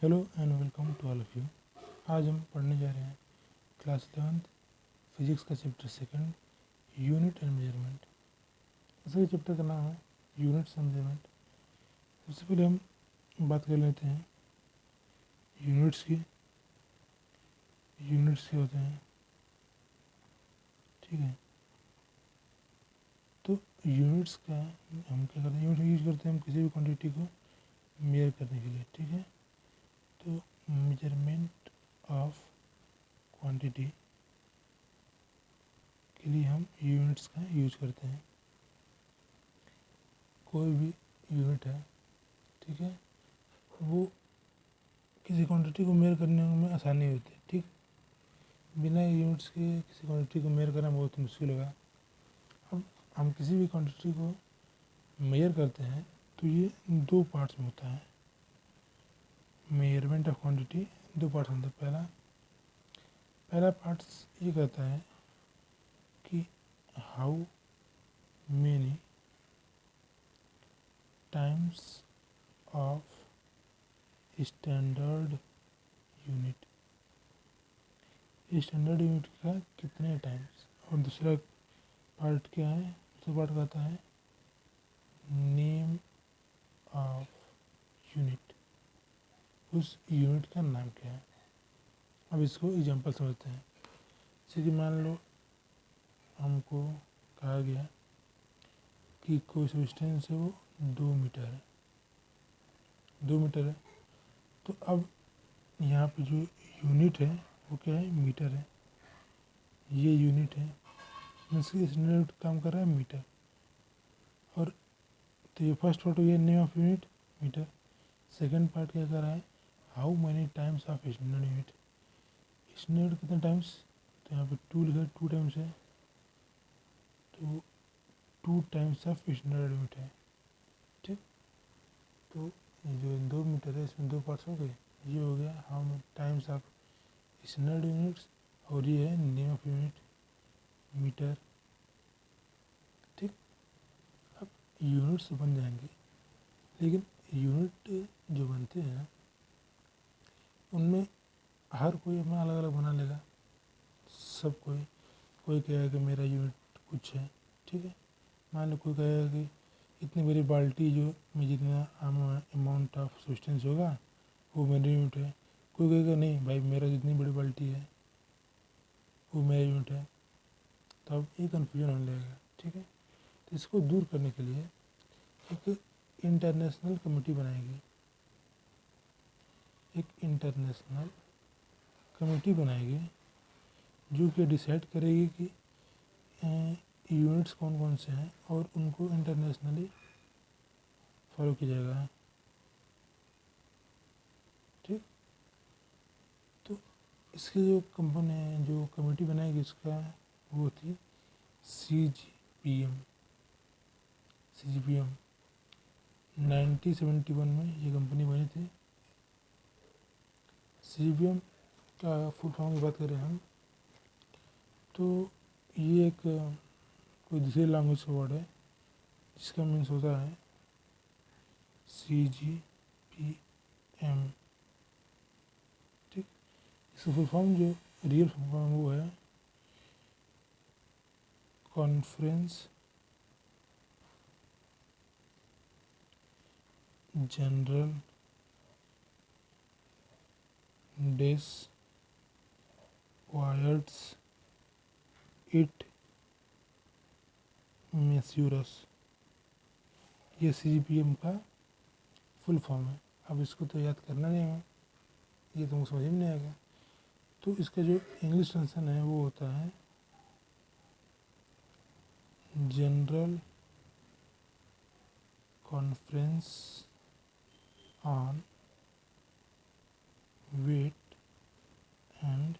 Hello and welcome to all of you. आज हम पढ़ने जा रहे हैं क्लास 11th फिजिक्स का chapter second, unit and measurement. इसके चैप्टर का नाम है यूनिट्स एंड मेजरमेंट। सबसे पहले हम बात कर लेते हैं यूनिट्स की। यूनिट्स क्या होते हैं, ठीक है। तो यूनिट्स का हम क्या करते हैं, यूनिट यूज करते हैं हम किसी भी क्वान्टिटी को मेजर करने के लिए, ठीक है। तो मेजरमेंट ऑफ क्वांटिटी के लिए हम यूनिट्स का यूज करते हैं। कोई भी यूनिट है, ठीक है, वो किसी क्वांटिटी को मेजर करने में आसानी होती है, ठीक। बिना यूनिट्स के किसी क्वांटिटी को मेजर करना बहुत मुश्किल होगा। अब हम किसी भी क्वांटिटी को मेजर करते हैं तो ये दो पार्ट्स में होता है। मेजरमेंट ऑफ क्वांटिटी दो पार्ट्स में होता है। पहला पार्ट्स ये कहता है कि how many times of standard unit, standard unit का कितने टाइम्स। और दूसरा पार्ट क्या है, दूसरा पार्ट कहता है नेम ऑफ यूनिट, उस यूनिट का नाम क्या है। अब इसको एग्जांपल समझते हैं। जैसे कि मान लो हमको कहा गया कि कोई सब्सटेंस है वो 2 मीटर है, 2 मीटर है। तो अब यहाँ पे जो यूनिट है वो क्या है, मीटर है। ये यूनिट है, इसकी यूनिट काम कर रहा है मीटर। और तो ये फर्स्ट पार्ट हो गया name of unit, meter. Second part क्या कर रहा है, how many times of standard unit, standard कितने टाइम्स। तो यहाँ पे 2 लिखा है, 2 टाइम्स है, तो 2 टाइम्स ऑफ स्टैंडर्ड यूनिट है, ठीक। तो ये जो 2 मीटर है इसमें दो पार्ट्स हो गए। ये हो गया how many times of standard units, और ये है नेम ऑफ यूनिट, मीटर, ठीक। अब यूनिट्स बन जाएंगे, लेकिन यूनिट जो बनते हैं उनमें हर कोई अपना अलग अलग बना लेगा। सब कोई कहेगा कि मेरा यूनिट कुछ है, ठीक है। मान लो कोई कहेगा कि इतनी बड़ी बाल्टी जो में जितना अमाउंट ऑफ सब्सटेंस होगा वो मेरा यूनिट है। कोई कहेगा नहीं भाई, मेरा जितनी बड़ी बाल्टी है वो मेरा यूनिट है। तो अब ये कन्फ्यूजन होने लगेगा, ठीक है। तो इसको दूर करने के लिए एक इंटरनेशनल कमेटी बनाएगी, एक इंटरनेशनल कमेटी बनाएगी जो कि डिसाइड करेगी कि यूनिट्स कौन कौन से हैं और उनको इंटरनेशनली फॉलो किया जाएगा, ठीक। तो इसकी जो कंपनी जो कमेटी बनाएगी इसका वो थी CGPM। 1971 में ये कंपनी बनी थी। CGPM का फुल फॉर्म की बात करें हम तो ये एक कोई दूसरी लैंग्वेज का वर्ड है जिसका मीन्स होता है CGPM, ठीक। इसका फुल फॉर्म जो रियल फुल फॉर्म वो है कॉन्फ्रेंस जनरल डेस वायर्ड्स इट मेस्यूरस। ये CGPM का फुल फॉर्म है। अब इसको तो याद करना नहीं है, ये तुमको समझ में नहीं आएगा। तो इसका जो इंग्लिश ट्रांसलेशन है वो होता है general conference on weight and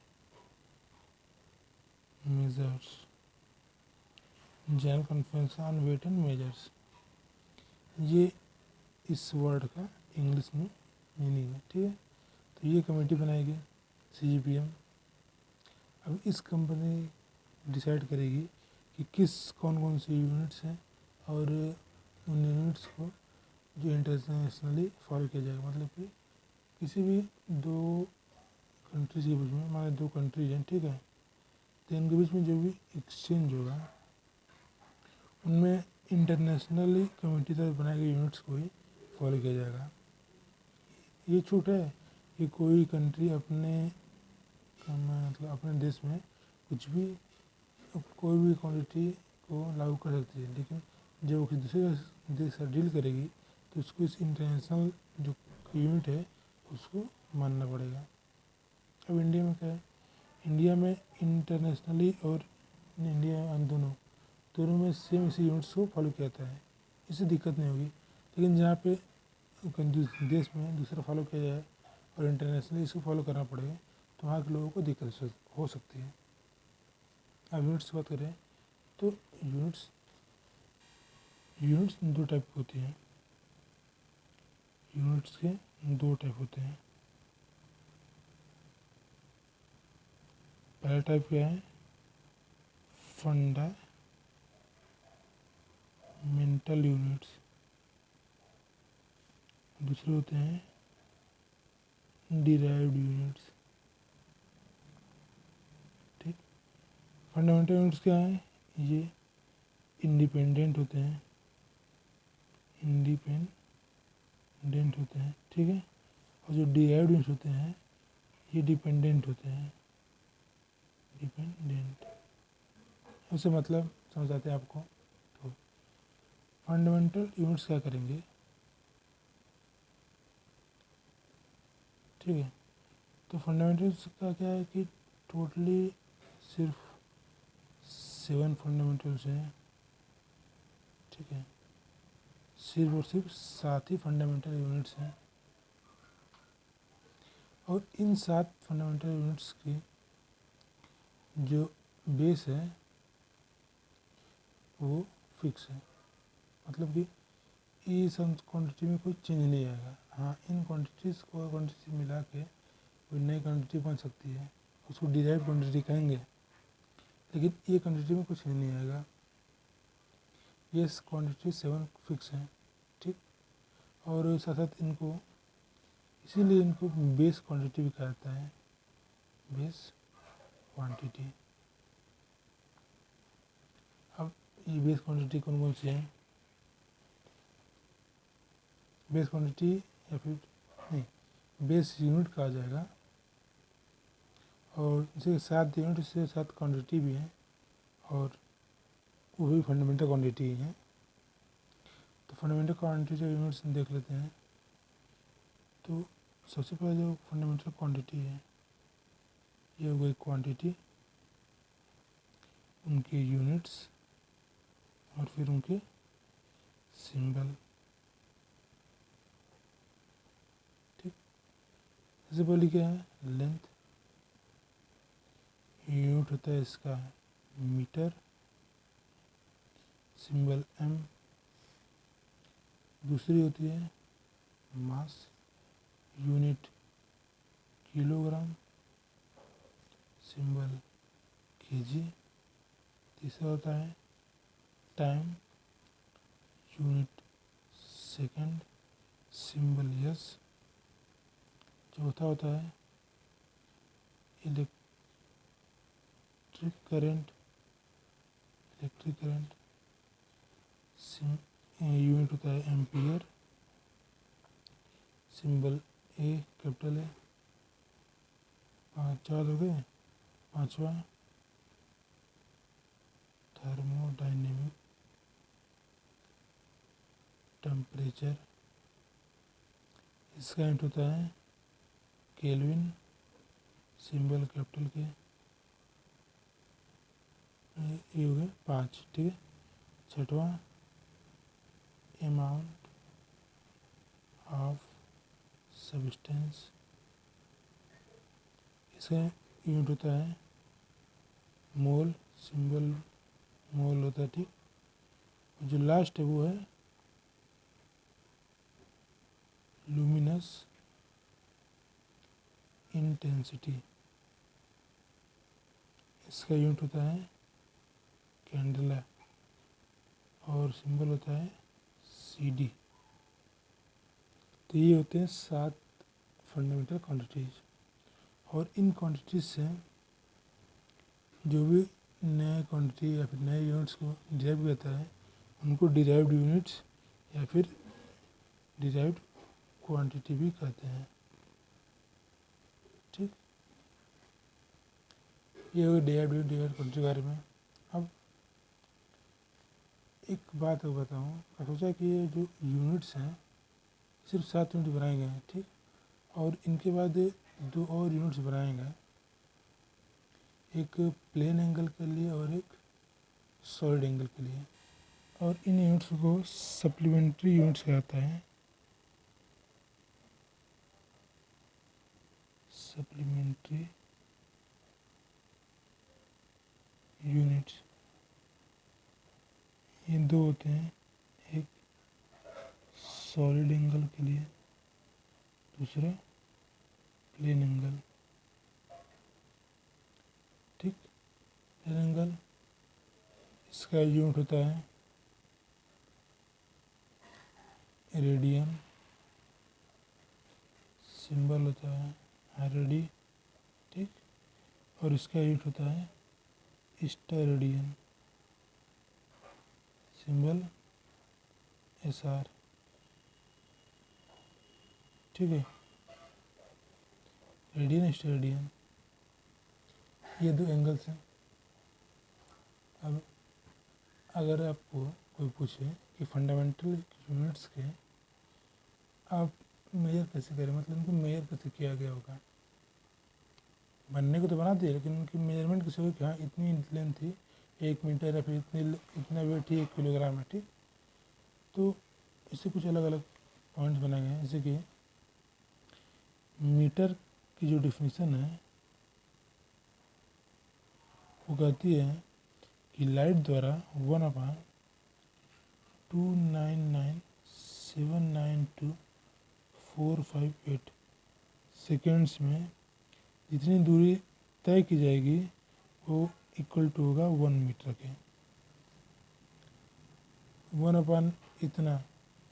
measures, general conference on weight and measures. ये इस वर्ड का इंग्लिश में मीनिंग है, ठीक है। तो ये कमेटी बनाएगी CGPM। अब इस कंपनी डिसाइड करेगी कि कौन कौन से यूनिट्स हैं और उन यूनिट्स को जो इंटरनेशनली फॉलो किया जाएगा, मतलब कि किसी भी दो कंट्रीज के बीच में, हमारे दो कंट्रीज हैं, ठीक है, तो इनके बीच में जो भी एक्सचेंज होगा उनमें इंटरनेशनली कम्युनिटी द्वारा बनाए गए यूनिट्स को ही फॉलो किया जाएगा। ये छूट है कि कोई कंट्री मतलब अपने देश में कुछ भी कोई भी क्वांटिटी को लागू कर सकती है, लेकिन जब वो किसी दूसरे देश से डील करेगी तो उसको इस इंटरनेशनल जो यूनिट है उसको मानना पड़ेगा। अब इंडिया में क्या है, इंडिया में इंटरनेशनली और इंडिया दोनों में सेम इसी यूनिट्स को फॉलो किया जाता है, इससे दिक्कत नहीं होगी। लेकिन जहाँ पे देश में दूसरा फॉलो किया जाए और इंटरनेशनली इसको फॉलो करना पड़ेगा तो वहाँ के लोगों को दिक्कत हो सकती है। अब यूनिट्स की बात करें तो यूनिट्स दो टाइप की होती हैं। यूनिट्स के दो टाइप होते हैं। पहला टाइप क्या है, फंडामेंटल यूनिट्स। दूसरे होते हैं डिराइव्ड यूनिट्स। ठीक, फंडामेंटल यूनिट्स क्या है, ये इंडिपेंडेंट होते हैं, ठीक है। और जो डिराइव्ड यूनिट्स होते हैं ये डिपेंडेंट होते हैं, उससे मतलब समझ आते हैं आपको। तो फंडामेंटल यूनिट्स क्या करेंगे, ठीक है। तो फंडामेंटल्स का क्या है कि टोटली सिर्फ 7 फंडामेंटल्स हैं, ठीक है। सिर्फ और सिर्फ 7 ही फंडामेंटल यूनिट्स हैं और इन 7 फंडामेंटल यूनिट्स की जो बेस है वो फिक्स है, मतलब कि इस क्वांटिटी में कोई चेंज नहीं आएगा। हाँ, इन क्वांटिटीज़ को क्वांटिटी मिला के कोई नई क्वांटिटी बन सकती है, उसको डिराइव क्वांटिटी कहेंगे, लेकिन ये क्वांटिटी में कुछ नहीं आएगा। ये क्वांटिटी 7 फिक्स है, ठीक। और साथ साथ इनको इसीलिए इनको बेस क्वांटिटी भी कहा जाता है, बेस क्वांटिटी। अब ये बेस क्वांटिटी कौन कौन सी है, बेस क्वांटिटी या फिर नहीं बेस यूनिट कहा जाएगा, और इसे 7 यूनिट से 7 क्वांटिटी भी हैं और वो भी फंडामेंटल क्वांटिटी ही है। तो फंडामेंटल क्वांटिटी यूनिट्स देख लेते हैं। तो सबसे पहले जो फंडामेंटल क्वांटिटी है ये हो गई क्वांटिटी, उनके यूनिट्स और फिर उनके सिंबल, ठीक। सबसे पहले क्या है, लेंथ। यूनिट होता है इसका मीटर, सिंबल m। दूसरी होती है मास, यूनिट किलोग्राम, सिंबल kg। तीसरा होता है time, unit second, symbol s। चौथा होता है इलेक्ट्रिक करंट, यूनिट होता है ampere, symbol A, capital A. 4 हो गए। पांचवा थर्मोडायनेमिक टेम्परेचर, इसका यूनिट होता है केल्विन, सिंबल कैपिटल के। ये हो गए 5, ठीक है। छठवां अमाउंट ऑफ सब्सटेंस, इसका यूनिट होता है मोल, सिंबल मोल होता है, ठीक। और जो लास्ट है वो है लुमिनस इंटेंसिटी, इसका यूनिट होता है कैंडेला और सिंबल होता है CD। तो ये होते हैं 7 फंडामेंटल क्वांटिटीज। और इन क्वांटिटीज से जो भी नए क्वांटिटी या फिर नए यूनिट्स को डिराइव करता है उनको डिराइव्ड यूनिट्स या फिर डिराइव्ड क्वांटिटी भी कहते हैं। ठीक, ये हो डिराइव्ड क्वांटिटी के बारे में। अब एक बात को बताऊँ, मैं सोचा कि ये जो यूनिट्स हैं सिर्फ 7 यूनिट बनाए गए हैं। ठीक, और इनके बाद 2 और यूनिट्स बनाए गए, एक प्लेन एंगल के लिए और एक सॉलिड एंगल के लिए। और इन यूनिट्स को सप्लीमेंट्री यूनिट्स कहता है। सप्लीमेंट्री यूनिट्स ये 2 होते हैं, एक सॉलिड एंगल के लिए, दूसरा प्लेन एंगल। ठीक, प्लेन एंगल इसका यूनिट होता है रेडियन, सिंबल होता है रेडी। ठीक, और इसका यूनिट होता है स्टेरेडियन, सिंबल SR। ठीक है, रेडियन स्टेरेडियन ये 2 एंगल्स हैं। अब अगर आपको कोई पूछे कि फंडामेंटल यूनिट्स के आप मेजर कैसे करें, मतलब उनको मेजर कैसे किया गया होगा, बनने को तो बना दिए लेकिन उनकी मेजरमेंट कैसे होगी कि हाँ इतनी लेंथ थी 1 मीटर या फिर इतना वेट ही 1 किलोग्राम है। ठीक, तो इससे कुछ अलग अलग पॉइंट्स बनाए गए हैं, जैसे कि मीटर की जो डिफिनीसन है वो कहती है कि लाइट द्वारा 1/299,792,458 सेकेंड्स में जितनी दूरी तय की जाएगी वो इक्वल टू होगा 1 मीटर के। 1 इतना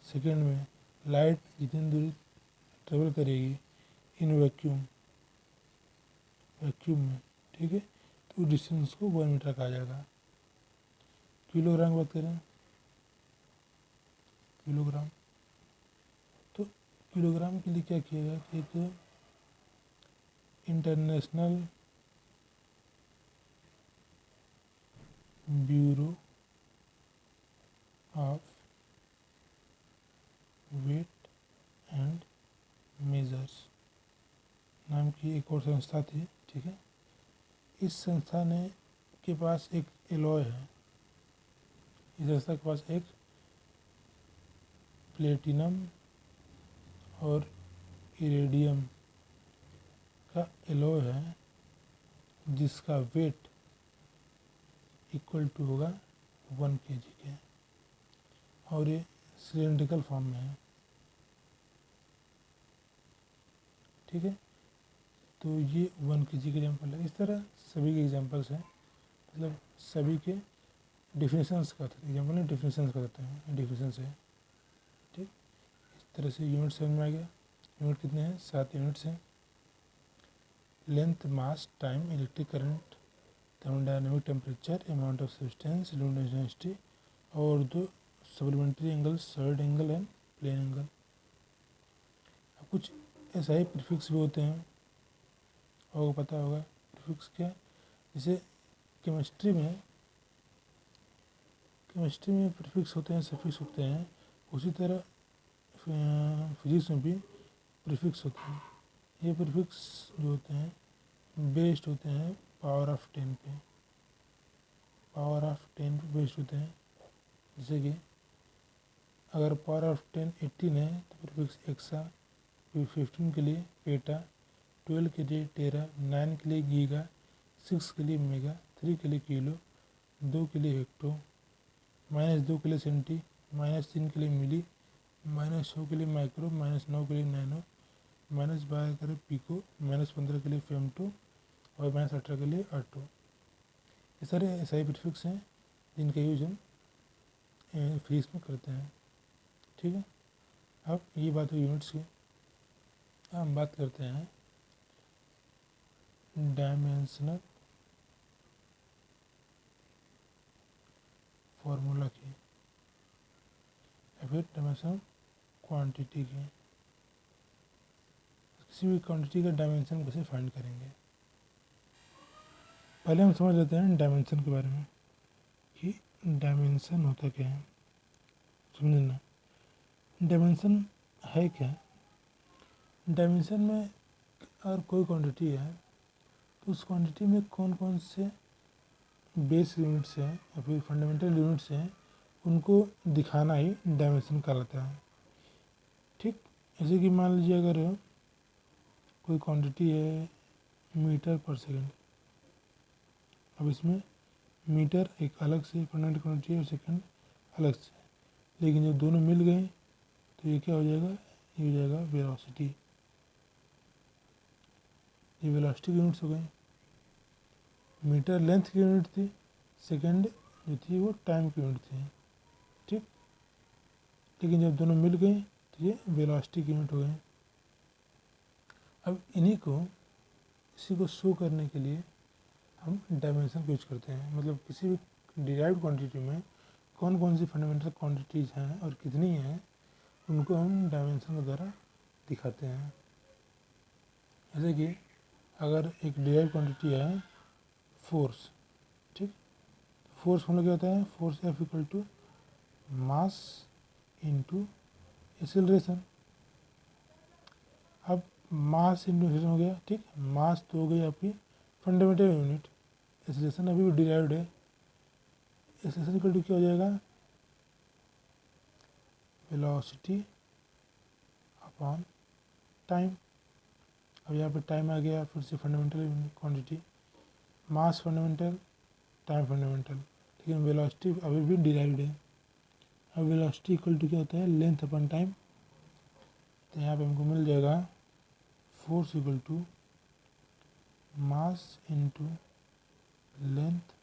सेकेंड में लाइट जितनी दूरी ट्रेवल करेगी इन वैक्यूम में। ठीक है, तो डिस्टेंस को 1 मीटर कहा जाएगा। किलोग्राम की बात करें, किलोग्राम, तो किलोग्राम के लिए क्या किया गया कि एक international bureau of weight and measures नाम की एक और संस्था थी। ठीक है, इस संस्था ने के पास एक एलॉय है, इस संस्था के पास एक प्लेटिनम और इरेडियम का एलॉय है जिसका वेट इक्वल टू होगा 1 kg के, और ये सिलेंड्रिकल फॉर्म में है। ठीक है, तो ये 1 kg के एग्जाम्पल है। इस तरह सभी के एग्जाम्पल्स हैं, मतलब सभी के डिफिनेशंस का एग्जाम्पल नहीं, डिफिनेशंस का देते हैं, डिफिनेशंस है। ठीक, इस तरह से यूनिट समझ में आ गया। यूनिट कितने हैं? 7 यूनिट्स हैं। Length, mass, time, electric current, thermodynamic temperature, amount of substance, luminous density, और 2 supplementary angle, solid angle and plane angle. अब कुछ ऐसा ही प्रीफिक्स भी होते हैं, आपको पता होगा प्रीफिक्स क्या। जैसे केमिस्ट्री में प्रीफिक्स होते हैं, सफिक्स होते हैं, उसी तरह फिजिक्स में भी प्रीफिक्स होते हैं। ये प्रीफिक्स जो होते हैं बेस्ड होते हैं पावर ऑफ 10 पे, पावर ऑफ 10 पे बेस्ड होते हैं। जैसे कि अगर पावर ऑफ 10 18 है तो प्रीफिक्स एक्सा, 15 के लिए पेटा, 12 के लिए टेरा, 9 के लिए गीगा, 6 के लिए मेगा, 3 के लिए किलो, 2 के लिए हेक्टो, -2 के लिए सेंटी, -3 के लिए मिली, -6 के लिए माइक्रो, -9 के लिए नैनो, -12 के लिए पिको, -15 के लिए फेमटो, और -18 के लिए आटो। ये सारे ऐसे ही प्रीफिक्स हैं जिनका यूज हम फिजिक्स में करते हैं। ठीक है, अब ये बात हुई यूनिट्स की। हम बात करते हैं डायमेंशनल फॉर्मूला की या फिर डायमेंशनल क्वांटिटी की। किसी भी क्वांटिटी का डायमेंशन कैसे फाइंड करेंगे। पहले हम समझ लेते हैं डायमेंशन के बारे में कि डायमेंशन होता क्या है। समझना डायमेंशन है क्या। डायमेंशन में अगर कोई क्वांटिटी है तो उस क्वांटिटी में कौन कौन से बेस यूनिट्स हैं या फिर फंडामेंटल यूनिट्स हैं उनको दिखाना ही डायमेंशन कहलाता है। ठीक, जैसे कि मान लीजिए अगर कोई क्वांटिटी है मीटर पर सेकंड, अब इसमें मीटर एक अलग से फंडामेंटल क्वांटिटी है और सेकंड अलग से, लेकिन जब दोनों मिल गए तो ये क्या हो जाएगा, ये हो जाएगा वेलोसिटी। ये वेलोसिटी की यूनिट्स हो गई। मीटर लेंथ की यूनिट थी, सेकंड जो थी वो टाइम की यूनिट थी। ठीक, लेकिन जब दोनों मिल गई तो ये वेलोसिटी की यूनिट हो गई। अब इन्हीं को इसी को शो करने के लिए हम डायमेंशन को यूज करते हैं। मतलब किसी भी डिराइव्ड क्वांटिटी में कौन कौन सी फंडामेंटल क्वांटिटीज़ हैं और कितनी हैं उनको हम डायमेंशन के द्वारा दिखाते हैं। जैसे कि अगर एक डिराइव्ड क्वांटिटी है फोर्स, ठीक, फोर्स फॉर्मूला क्या होता है, force F equal to mass into acceleration. अब मास इंटू एक्सेलरेशन हो गया। ठीक, मास तो हो गई आपकी फंडामेंटल यूनिट, एक्सेलरेशन अभी भी डिराइव्ड है। एक्सेलरेशन इक्वल टू क्या हो जाएगा, वेलोसिटी अपॉन टाइम। अब यहाँ पे टाइम आ गया, फिर से फंडामेंटल क्वांटिटी, मास फंडामेंटल, टाइम फंडामेंटल, लेकिन वेलोसिटी अभी भी डिराइव्ड है। अब वेलोसिटी इक्वल टू क्या होता है, लेंथ अपॉन टाइम। तो यहाँ पे हमको मिल जाएगा force equal to mass into length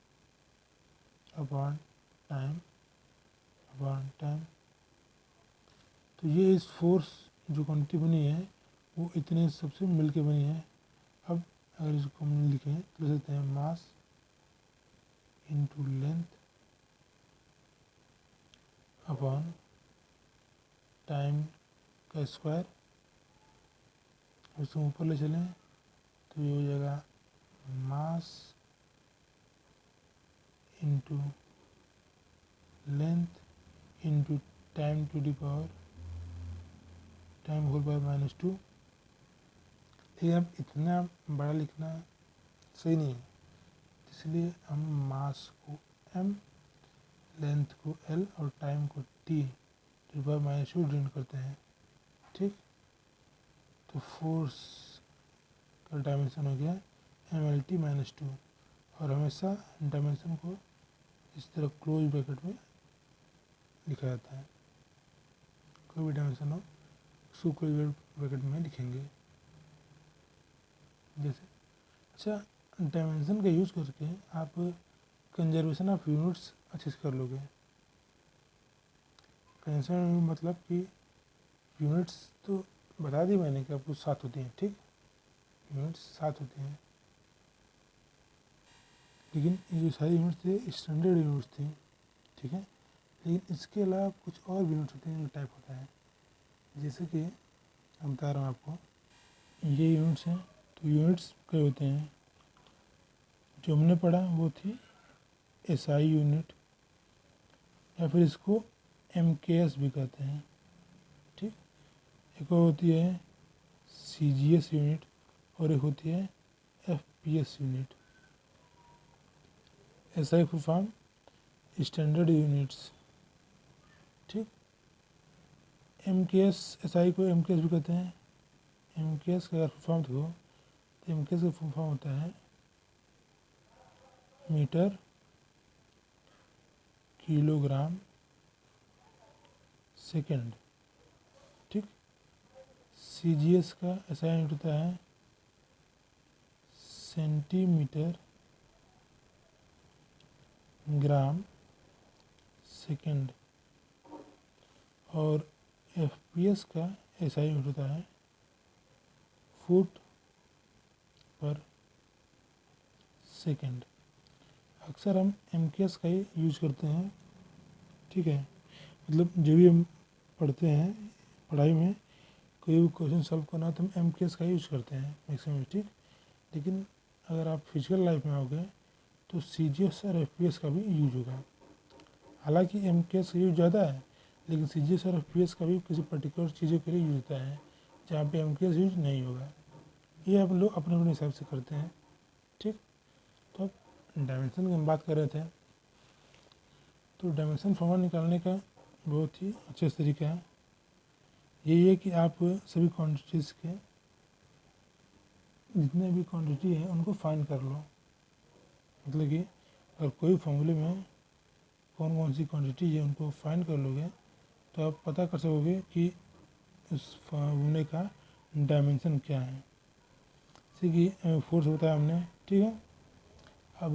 upon time upon time. तो ये इस फोर्स जो क्वांटिटी बनी है वो इतने सबसे मिल के बनी है। अब अगर इसको हम लिखें तो लिख सकते हैं mass into length upon time का स्क्वायर। इसको ऊपर ले चलें तो ये हो जाएगा mass into length into time to the power time whole power -2। लेकिन अब इतना बड़ा लिखना सही नहीं है, इसलिए हम मास को m, लेंथ को l और टाइम को t to the power -2 denote करते हैं। ठीक, तो फोर्स का डायमेंशन हो गया mlt -2। और हमेशा डायमेंशन को इस तरह क्लोज ब्रैकेट में लिखा जाता है। कोई भी डायमेंशन हो उसको क्लोज ब्रैकेट में लिखेंगे। जैसे अच्छा, डायमेंशन का यूज़ करके आप कंजर्वेशन ऑफ यूनिट्स अच्छे से कर लोगे। कंजर्वेशन मतलब कि यूनिट्स तो बता दी मैंने कि आपको 7 होती हैं। ठीक, यूनिट्स 7 होती हैं, लेकिन ये जो सारी यूनिट्स थे स्टैंडर्ड यूनिट्स थी। ठीक है, लेकिन इसके अलावा कुछ और भी यूनिट्स होते हैं, टाइप होता है। जैसे कि मैं बता रहा हूँ आपको, ये यूनिट्स हैं। तो यूनिट्स क्या होते हैं जो हमने पढ़ा वो थी एसआई यूनिट, या फिर इसको एमकेएस भी कहते हैं। ठीक, एक और होती है सीजीएस यूनिट और एक होती है FPS unit. SI full form standard units. ठीक, एमकेएस, एसआई को एमकेएस भी कहते हैं। एमकेएस का अगर फुल फॉर्म देखो तो एमकेएस का फुल फॉर्म होता है मीटर किलोग्राम सेकंड। ठीक, सीजीएस का एसआई यूनिट होता है सेंटीमीटर ग्राम सेकंड। और एफपीएस का एसआई यूनिट होता है फुट पर सेकेंड। अक्सर हम MKS का ही यूज करते हैं, ठीक है। मतलब जो भी हम पढ़ते हैं पढ़ाई में, कोई भी क्वेश्चन सॉल्व करना हो तो हम MKS का यूज करते हैं मैक्सिमम, ठीक। लेकिन अगर आप फिजिकल लाइफ में आओगे तो CGS और FPS का भी यूज होगा। हालांकि MKS का यूज ज़्यादा है, लेकिन CGS और FPS का भी किसी पर्टिकुलर चीज़ों के लिए यूज होता है जहाँ पे MKS यूज नहीं होगा। ये हम लोग अपने अपने हिसाब से करते हैं, ठीक। तो अब डायमेंशन की हम बात कर रहे थे, तो डायमेंशन फॉर्मूला निकालने का बहुत ही अच्छा तरीका है। यही है कि आप सभी क्वांटिटीज़ के जितने भी क्वांटिटी है उनको फाइंड कर लो। मतलब कि अगर कोई फॉर्मूले में कौन कौन सी क्वांटिटी है उनको फाइंड कर लोगे तो आप पता कर सकोगे कि उस फॉर्मूले का डायमेंशन क्या है। जैसे कि फोर्स बताया हमने, ठीक है। अब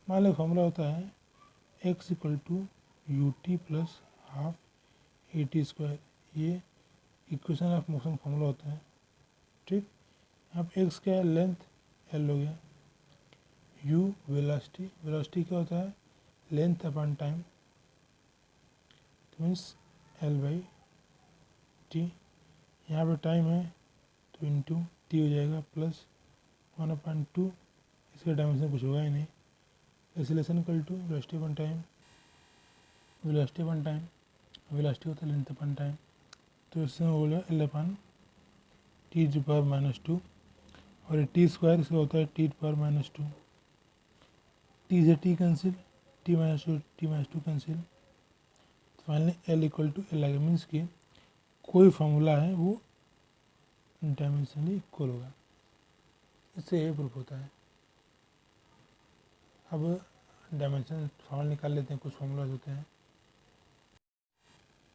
मान लो फॉर्मूला होता है x = ut + हाफ at²। ये इक्वेशन ऑफ मोशन फॉर्मूला होता है, ठीक। अब x क्या है, लेंथ l हो गया, u वेलोसिटी, वेलोसिटी क्या होता है, length upon time, means l/t। यहाँ पे टाइम है तो इंटू t हो जाएगा, प्लस 1/2, इसका डायमेंशन कुछ होगा ही नहीं। Acceleration equal to velocity upon time, velocity upon time, velocity होता है लेंथ अपॉन टाइम, तो इससे हो गया l/t⁻²। और t² इसका होता है t⁻²। t से t cancel, t-2 cancel, finally l = l आ गया। मीन्स कि कोई फार्मूला है वो डायमेंशनली इक्वल होगा, इससे ये प्रूफ होता है। अब डायमेंशन फार्मूला निकाल लेते हैं, कुछ फार्मूलाज होते हैं।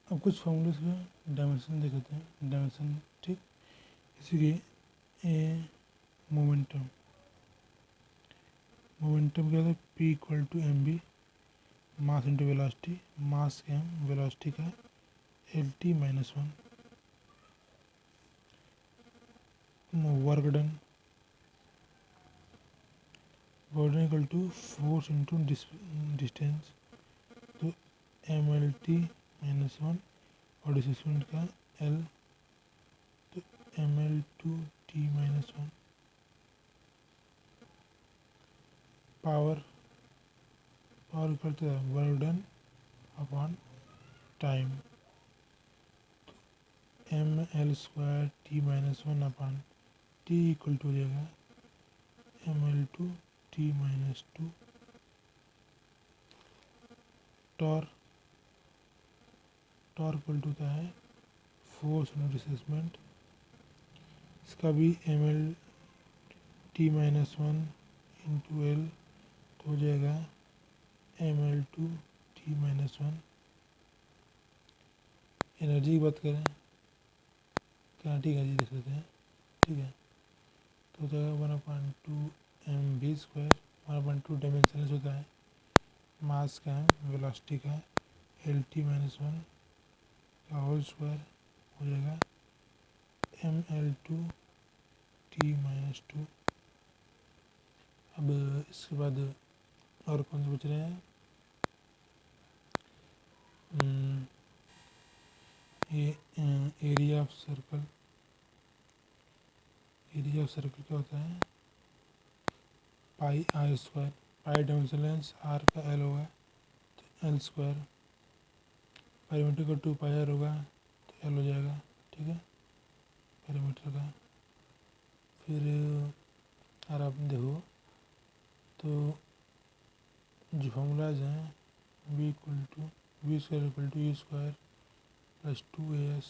अब कुछ फार्मूलाज का डायमेंशन देख लेते हैं, डायमेंशन, ठीक। इसीलिए ए मोमेंटम, मोमेंटम क्या होता है, P = mv, mass into velocity, mass m, velocity का Lt-1, work done, work done equal to force into distance, तो mLt-1 और डिस्प्लेसमेंट का L, तो mL2t-1। पावर, पावर करते हैं work done upon time, mL² t-1 upon t equal to हो जाएगा mL2t-2। Torque, torque equal to होता है फोर्स इंटू डिस्प्लेसमेंट, इसका भी mL_t-1 इंटू L, तो हो जाएगा mL2t-1। एनर्जी की बात करें, काइनेटिक एनर्जी देख लेते हैं, ठीक है। तो हो जाएगा 1/2 mv², 1/2 डायमेंशनलेस होता है, मास का है, वेलोसिटी का Lt-1 का होल स्क्वायर हो जाएगा mL2t-2। अब इसके बाद और कौन से बच रहे हैं, ये area of circle, area of circle क्या होता है, πr², पाई डायमेंशनलेस r का l होगा तो l², पैरामीटर का 2πr होगा तो l हो जाएगा, ठीक है, पैरामीटर का। फिर अगर आप देखो तो जो फॉर्मूलाज हैं v = v² = u² + 2as,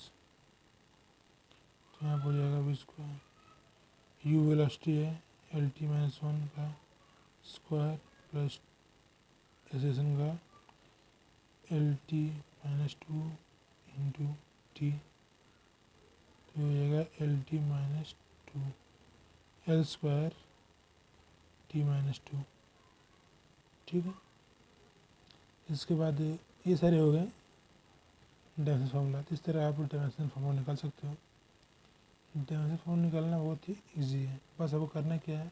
तो यहाँ पर हो जाएगा v², u वेलोसिटी है, Lt-1 का स्क्वायर प्लस एक्सेलरेशन का Lt-2 इंटू t, तो हो जाएगा Lt-2 l² t-2, ठीक है। इसके बाद ये सारे हो गए डायमेंशन फार्मूला। तो इस तरह आप डायमेंशन फार्मूला निकाल सकते हो। डायमेंशन फॉर्मूला निकालना बहुत ही इजी है। बस आपको करना क्या है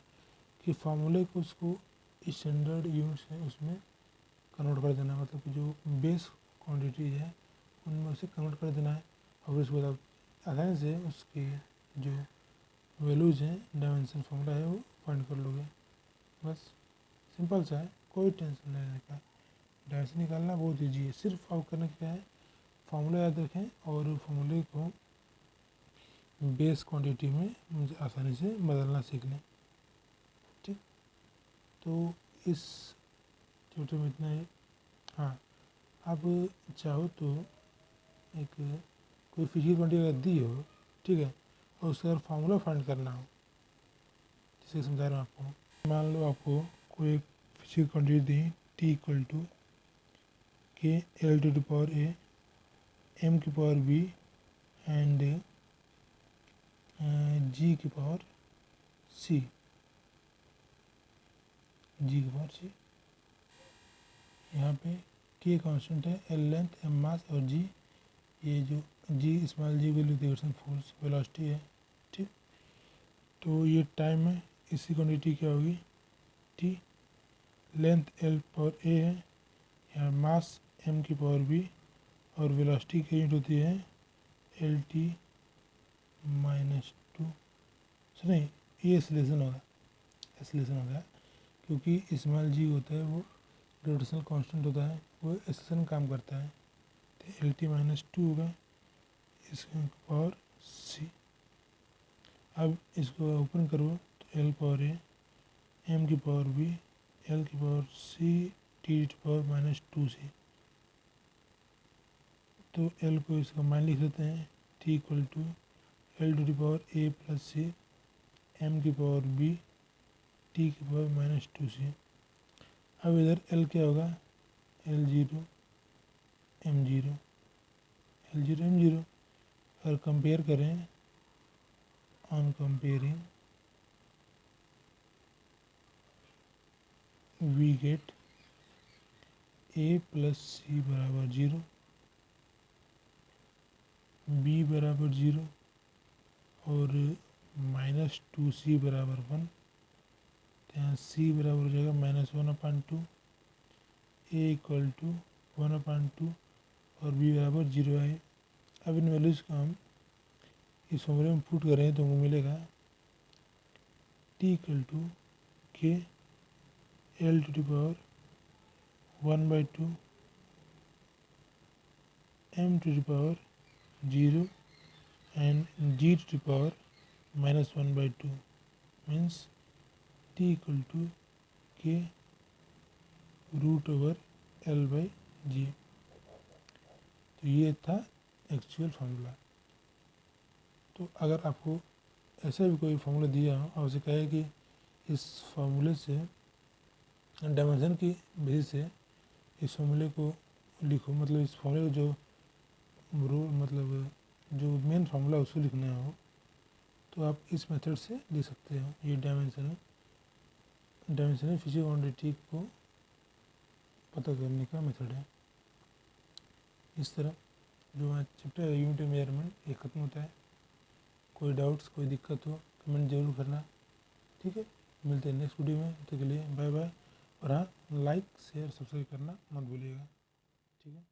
कि फार्मूले को उसको स्टैंडर्ड यूनिट्स है उसमें कन्वर्ट कर देना है, मतलब कि जो बेस क्वांटिटी है उनमें उसे कन्वर्ट कर देना है, और उसके बाद आप आसानी से उसकी जो वैल्यूज़ हैं डायमेंशन फॉर्मूला है वो फाइंड कर लोगे। बस सिंपल सा है, कोई टेंशन नहीं लेने का। डायमेंशन निकालना बहुत ईजी है, सिर्फ आप करना क्या है फार्मूला याद रखें और फार्मूले को बेस क्वांटिटी में मुझे आसानी से बदलना सीख लें। ठीक, तो इस ट्यूटोरियल में इतना ही। हाँ, आप चाहो तो एक कोई फिजिकल क्वांटिटी अगर दी हो, ठीक है, और उसका अगर फार्मूला फाइंड करना हो, जैसे समझा रहा हूँ आपको। मान लो आपको कोई एक फिजिकल क्वांटिटी दी T equal to K L to the power A M की पावर बी एंड जी की पावर सी, जी की पावर सी। यहाँ पे के कांस्टेंट है, एल लेंथ, एम मास और जी ये जो जी स्मॉल जी वैल्यू डायरेक्शन फोर्स वेलोसिटी है। ठीक, तो ये टाइम है, इसकी क्वांटिटी क्या होगी टी, लेंथ एल पावर ए है, यहाँ मास एम की पावर बी और वेलोसिटी की यूनिट होती है एल टी माइनस टू। नहीं, ये एक्सेलरेशन होगा, एक्सेलरेशन होगा, क्योंकि स्मॉल जी होता है वो ग्रेविटेशनल कांस्टेंट होता है, वो एक्सेलरेशन काम करता है, तो एल टी माइनस टू होगा इसका पावर सी। अब इसको ओपन करो तो एल पावर ए एम की पावर बी एल की पावर सी टी की पावर माइनस टू सी। तो एल को इसका मान लिख लेते हैं T equal to L to the power A plus C M की पावर बी टी की पावर माइनस टू सी। अब इधर एल क्या होगा L zero M zero, L zero M zero. अगर कंपेयर करें on comparing we get A plus C बराबर zero, B बराबर जीरो और माइनस टू सी बराबर वन, तो यहाँ सी बराबर हो जाएगा minus one upon two, A equal to one upon two और बी बराबर जीरो है। अब इन वैल्यूज़ को हम इस फॉर्मूले में पुट करें तो हमको मिलेगा T equal to K L to the power one by two M to the power zero and G to the power minus one by two means T equal to K root over L by G. तो ये था actual formula. तो अगर आपको ऐसा भी कोई formula दिया हो और उसे कहे कि इस फार्मूले से डायमेंशन की बेसिस से इस फार्मूले को लिखो, मतलब इस फार्मूले को जो मतलब जो मेन फार्मूला उसको लिखना हो, तो आप इस मेथड से लिख सकते हो। ये डायमेंशन फिजिकल क्वांटिटी को पता करने का मेथड है। इस तरह जो हमारा चैप्टर है यूनिट मेजरमेंट ये ख़त्म होता है। कोई डाउट्स कोई दिक्कत हो कमेंट जरूर करना, ठीक है। मिलते हैं नेक्स्ट वीडियो में, तब तक के लिए बाय बाय। और हाँ, लाइक शेयर सब्सक्राइब करना मत भूलिएगा, ठीक है।